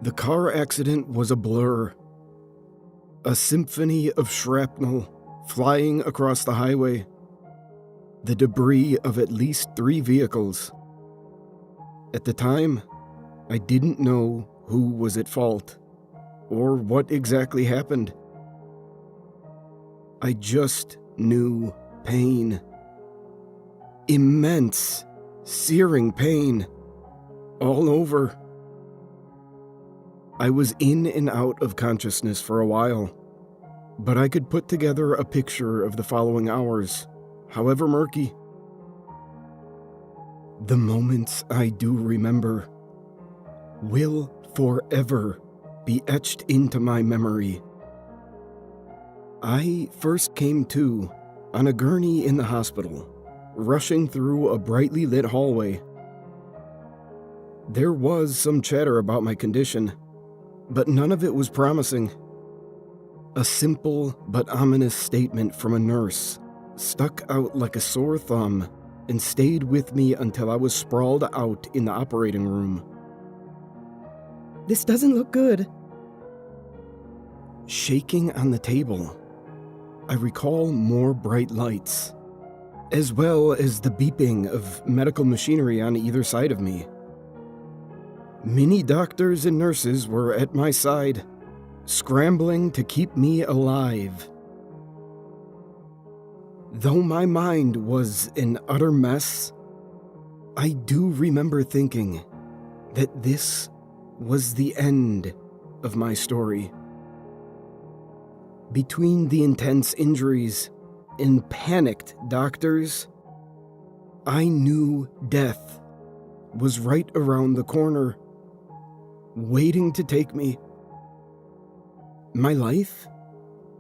The car accident was a blur. A symphony of shrapnel flying across the highway. The debris of at least 3 vehicles. At the time, I didn't know who was at fault, or what exactly happened. I just knew pain. Immense, searing pain. All over. I was in and out of consciousness for a while, but I could put together a picture of the following hours, however murky. The moments I do remember will forever be etched into my memory. I first came to on a gurney in the hospital, rushing through a brightly lit hallway. There was some chatter about my condition, but none of it was promising. A simple but ominous statement from a nurse stuck out like a sore thumb and stayed with me until I was sprawled out in the operating room. "This doesn't look good." Shaking on the table, I recall more bright lights, as well as the beeping of medical machinery on either side of me. Many doctors and nurses were at my side, scrambling to keep me alive. Though my mind was an utter mess, I do remember thinking that this was the end of my story. Between the intense injuries and panicked doctors, I knew death was right around the corner, waiting to take me. My life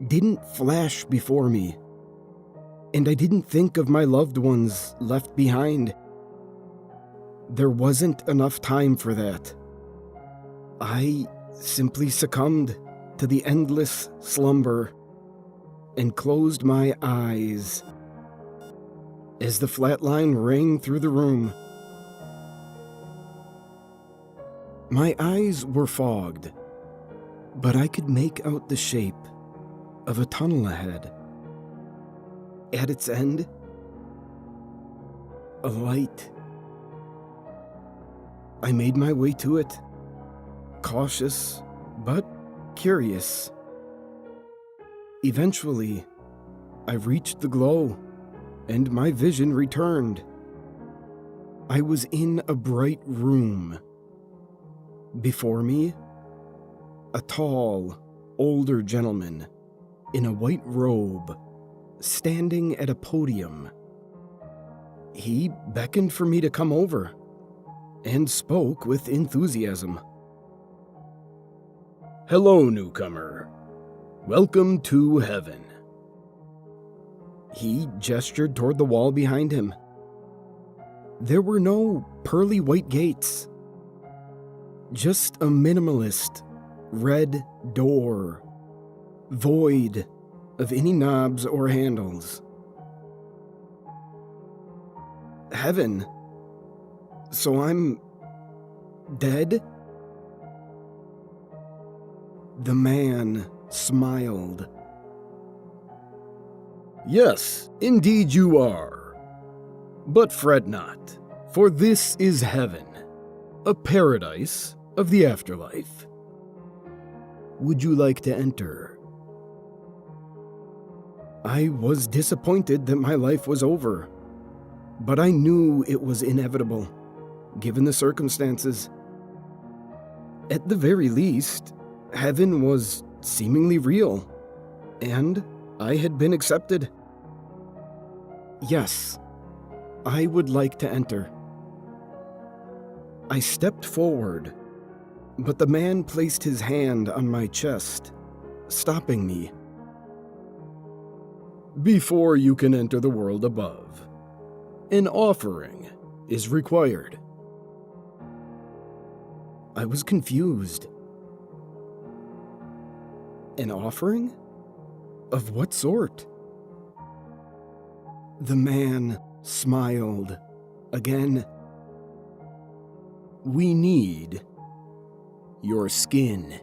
didn't flash before me, and I didn't think of my loved ones left behind. There wasn't enough time for that. I simply succumbed to the endless slumber and closed my eyes as the flatline rang through the room. My eyes were fogged, but I could make out the shape of a tunnel ahead. At its end, a light. I made my way to it, cautious but curious. Eventually, I reached the glow, and my vision returned. I was in a bright room. Before me, a tall, older gentleman in a white robe, standing at a podium. He beckoned for me to come over, and spoke with enthusiasm. "Hello, newcomer. Welcome to heaven." He gestured toward the wall behind him. There were no pearly white gates, just a minimalist red door, void of any knobs or handles. Heaven? So I'm dead? The man smiled. "Yes, indeed you are. But fret not, for this is heaven, a paradise of the afterlife. Would you like to enter?" I was disappointed that my life was over, but I knew it was inevitable, given the circumstances. At the very least, heaven was seemingly real, and I had been accepted. Yes, I would like to enter. I stepped forward, but the man placed his hand on my chest, stopping me. "Before you can enter the world above, an offering is required." I was confused. An offering? Of what sort? The man smiled again. "We need your skin.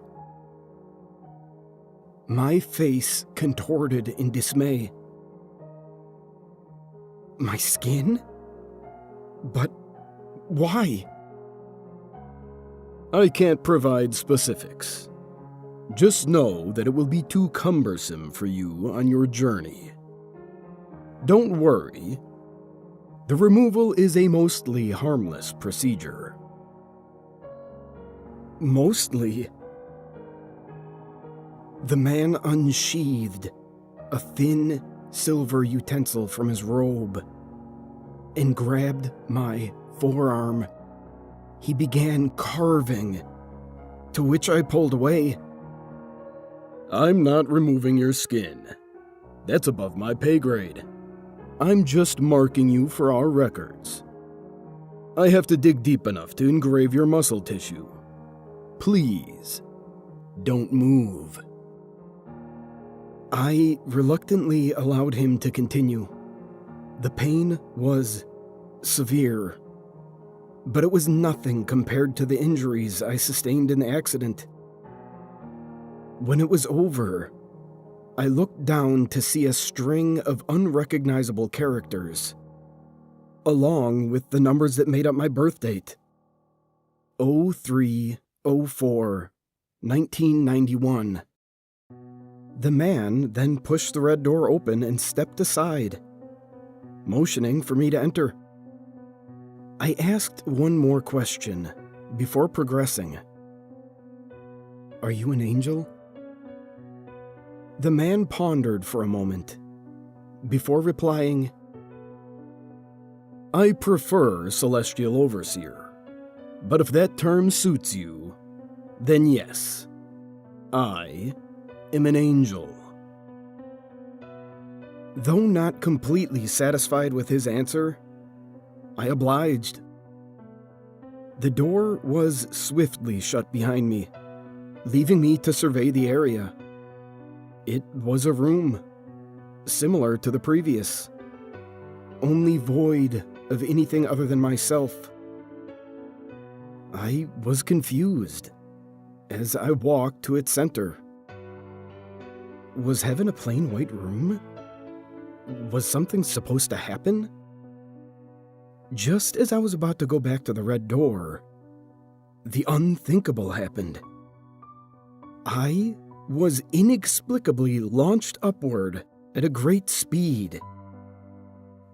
My face contorted in dismay. My skin? But why? I can't provide specifics. Just know that it will be too cumbersome for you on your journey. Don't worry. The removal is a mostly harmless procedure. Mostly? The man unsheathed a thin silver utensil from his robe and grabbed my forearm. He began carving, to which I pulled away. I'm not removing your skin. That's above my pay grade. I'm just marking you for our records. I have to dig deep enough to engrave your muscle tissue. Please, don't move. I reluctantly allowed him to continue. The pain was severe, but it was nothing compared to the injuries I sustained in the accident. When it was over, I looked down to see a string of unrecognizable characters, along with the numbers that made up my birth date. 0304, 1991. The man then pushed the red door open and stepped aside, motioning for me to enter. I asked one more question before progressing. Are you an angel? The man pondered for a moment, before replying, I prefer celestial overseer, but if that term suits you, then yes, I am an angel. Though not completely satisfied with his answer, I obliged. The door was swiftly shut behind me, leaving me to survey the area. It was a room, similar to the previous, only void of anything other than myself. I was confused as I walked to its center. Was heaven a plain white room? Was something supposed to happen? Just as I was about to go back to the red door, the unthinkable happened. I was inexplicably launched upward at a great speed.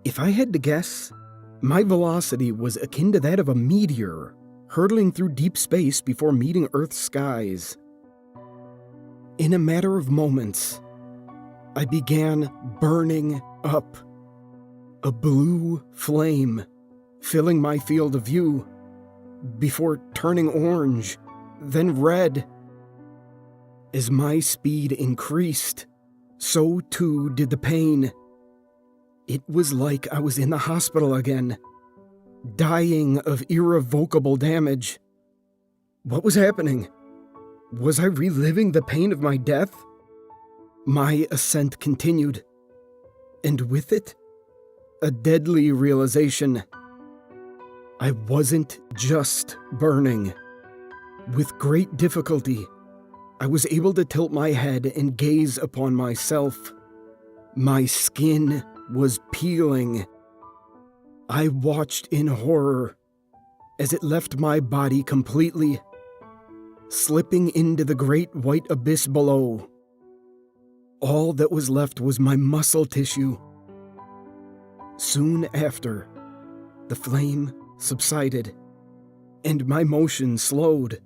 If I had to guess, my velocity was akin to that of a meteor hurtling through deep space before meeting Earth's skies. In a matter of moments, I began burning up, a blue flame filling my field of view, before turning orange, then red. As my speed increased, so too did the pain. It was like I was in the hospital again, dying of irrevocable damage. What was happening? Was I reliving the pain of my death? My ascent continued, and with it, a deadly realization. I wasn't just burning. With great difficulty, I was able to tilt my head and gaze upon myself. My skin was peeling. I watched in horror as it left my body completely, slipping into the great white abyss below. All that was left was my muscle tissue. Soon after, the flame subsided, and my motion slowed.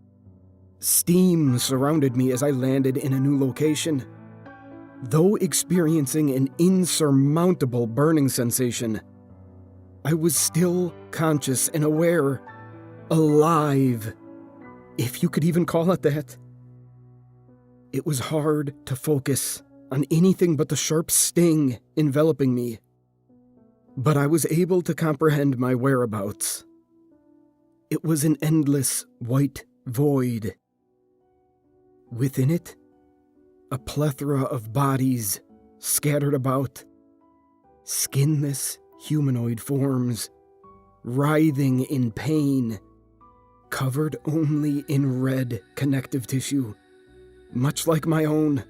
Steam surrounded me as I landed in a new location. Though experiencing an insurmountable burning sensation, I was still conscious and aware, alive, if you could even call it that. It was hard to focus on anything but the sharp sting enveloping me, but I was able to comprehend my whereabouts. It was an endless white void. Within it, a plethora of bodies scattered about, skinless humanoid forms, writhing in pain, covered only in red connective tissue, much like my own.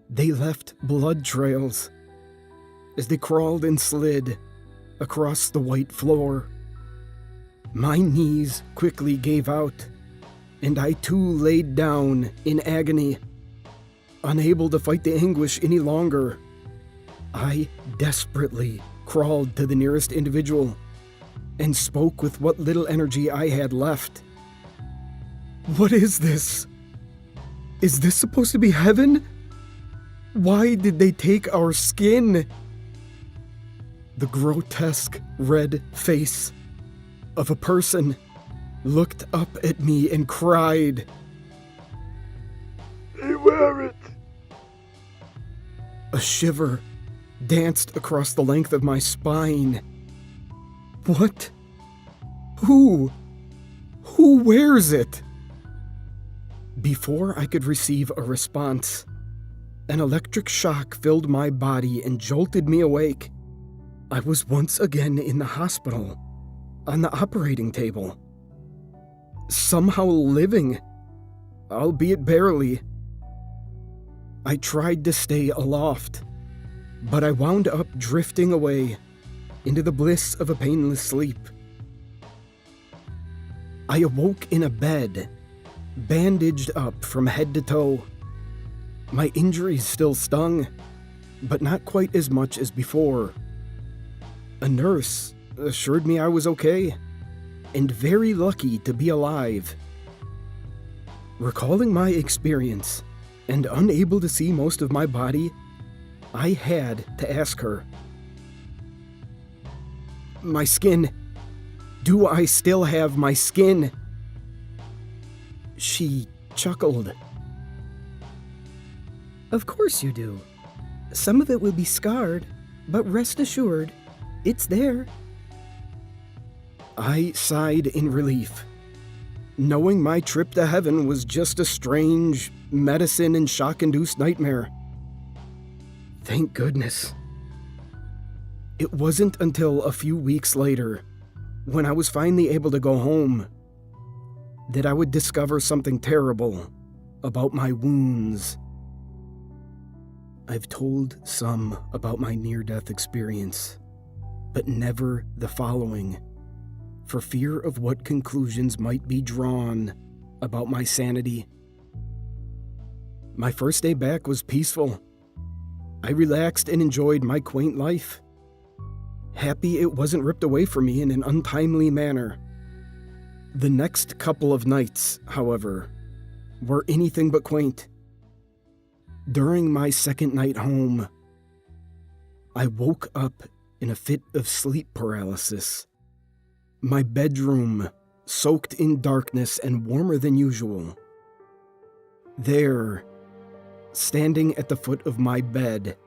They left blood trails as they crawled and slid across the white floor. My knees quickly gave out, and I too laid down in agony. Unable to fight the anguish any longer, I desperately crawled to the nearest individual and spoke with what little energy I had left. "What is this? Is this supposed to be heaven? Why did they take our skin?" The grotesque red face of a person looked up at me and cried, "They wear it!" A shiver danced across the length of my spine. What? Who? Who wears it? Before I could receive a response, an electric shock filled my body and jolted me awake. I was once again in the hospital, on the operating table. Somehow living, albeit barely. I tried to stay aloft, but I wound up drifting away into the bliss of a painless sleep. I awoke in a bed, bandaged up from head to toe. My injuries still stung, but not quite as much as before. A nurse assured me I was okay, and very lucky to be alive. Recalling my experience, and unable to see most of my body, I had to ask her, "My skin. Do I still have my skin?" She chuckled. Of course you do. Some of it will be scarred, but rest assured, it's there. I sighed in relief, knowing my trip to heaven was just a strange medicine and shock-induced nightmare. Thank goodness. It wasn't until a few weeks later, when I was finally able to go home, that I would discover something terrible about my wounds. I've told some about my near-death experience, but never the following, for fear of what conclusions might be drawn about my sanity. My first day back was peaceful. I relaxed and enjoyed my quaint life, happy it wasn't ripped away from me in an untimely manner. The next couple of nights, however, were anything but quaint. During my second night home, I woke up in a fit of sleep paralysis. My bedroom soaked in darkness and warmer than usual. There, standing at the foot of my bed,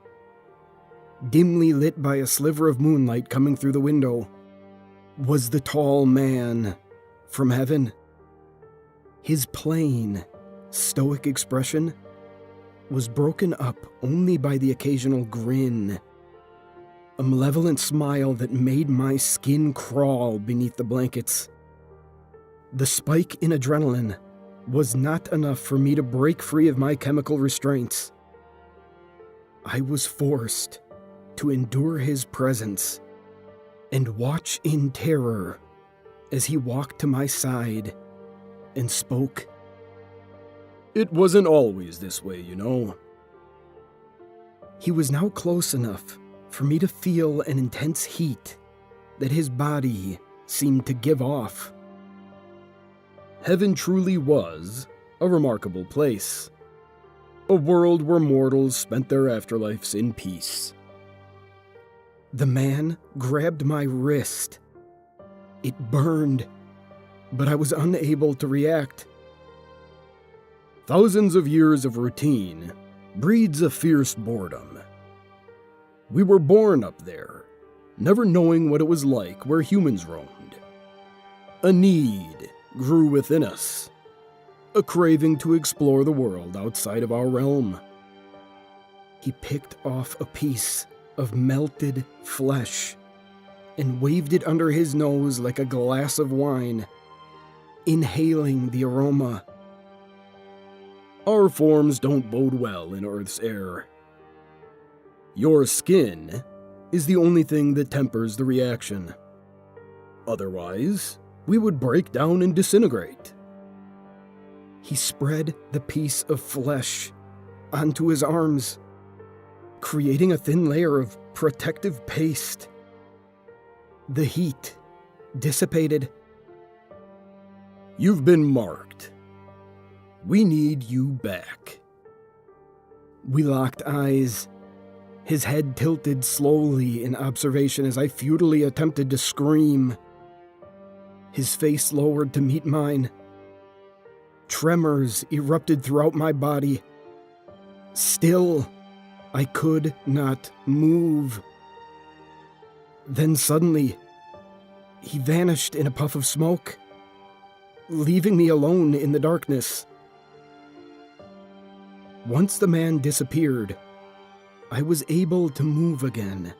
dimly lit by a sliver of moonlight coming through the window, was the tall man from heaven. His plain, stoic expression was broken up only by the occasional grin, a malevolent smile that made my skin crawl beneath the blankets. The spike in adrenaline was not enough for me to break free of my chemical restraints. I was forced to endure his presence and watch in terror as he walked to my side and spoke. "It wasn't always this way, you know." He was now close enough for me to feel an intense heat that his body seemed to give off. "Heaven truly was a remarkable place, a world where mortals spent their afterlives in peace." The man grabbed my wrist. It burned, but I was unable to react. "Thousands of years of routine breeds a fierce boredom. We were born up there, never knowing what it was like where humans roamed. A need grew within us, a craving to explore the world outside of our realm." He picked off a piece of melted flesh and waved it under his nose like a glass of wine. inhaling the aroma. Our forms don't bode well in Earth's air. Your skin is the only thing that tempers the reaction. Otherwise, we would break down and disintegrate. He spread the piece of flesh onto his arms, creating a thin layer of protective paste. The heat dissipated. You've been marked. We need you back. We locked eyes. His head tilted slowly in observation as I futilely attempted to scream. His face lowered to meet mine. Tremors erupted throughout my body. Still, I could not move. Then suddenly, he vanished in a puff of smoke, leaving me alone in the darkness. Once the man disappeared, I was able to move again.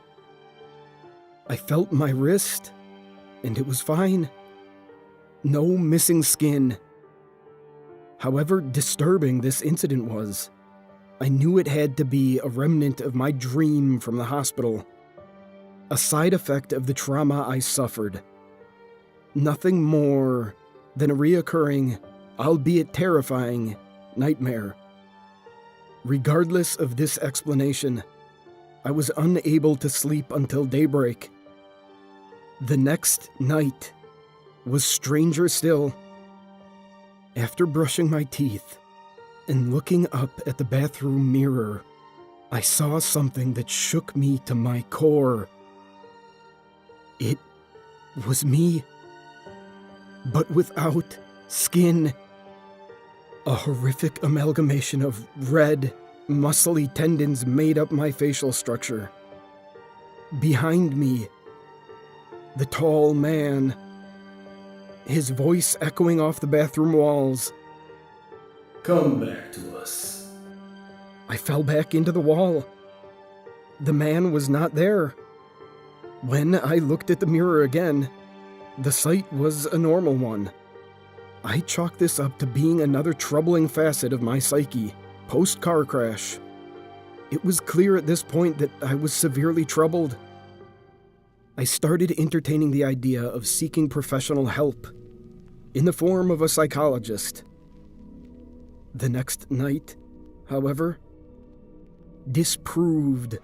I felt my wrist, and it was fine. No missing skin. However disturbing this incident was, I knew it had to be a remnant of my dream from the hospital, a side effect of the trauma I suffered. Nothing more than a reoccurring, albeit terrifying, nightmare. Regardless of this explanation, I was unable to sleep until daybreak. The next night was stranger still. After brushing my teeth and looking up at the bathroom mirror, I saw something that shook me to my core. It was me, but without skin. A horrific amalgamation of red, muscly tendons made up my facial structure. Behind me, the tall man, his voice echoing off the bathroom walls. Come back to us. I fell back into the wall. The man was not there. When I looked at the mirror again, the sight was a normal one. I chalk this up to being another troubling facet of my psyche, post-car crash. It was clear at this point that I was severely troubled. I started entertaining the idea of seeking professional help, in the form of a psychologist. The next night, however, disproved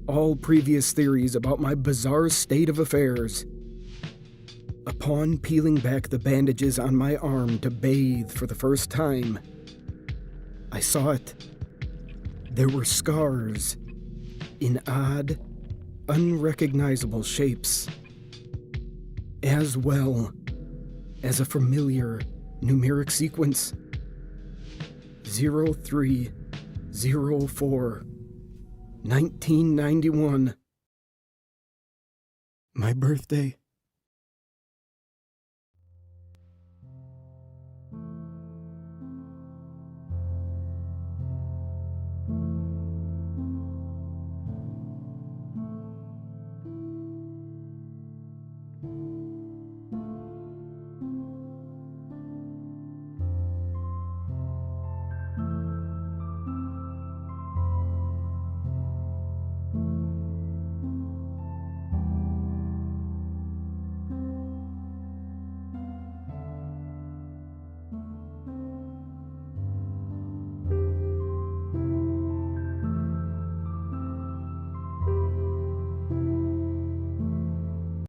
all previous theories about my bizarre state of affairs. Upon peeling back the bandages on my arm to bathe for the first time, I saw it. There were scars in odd, unrecognizable shapes, as well as a familiar numeric sequence. 0304, 1991. My birthday.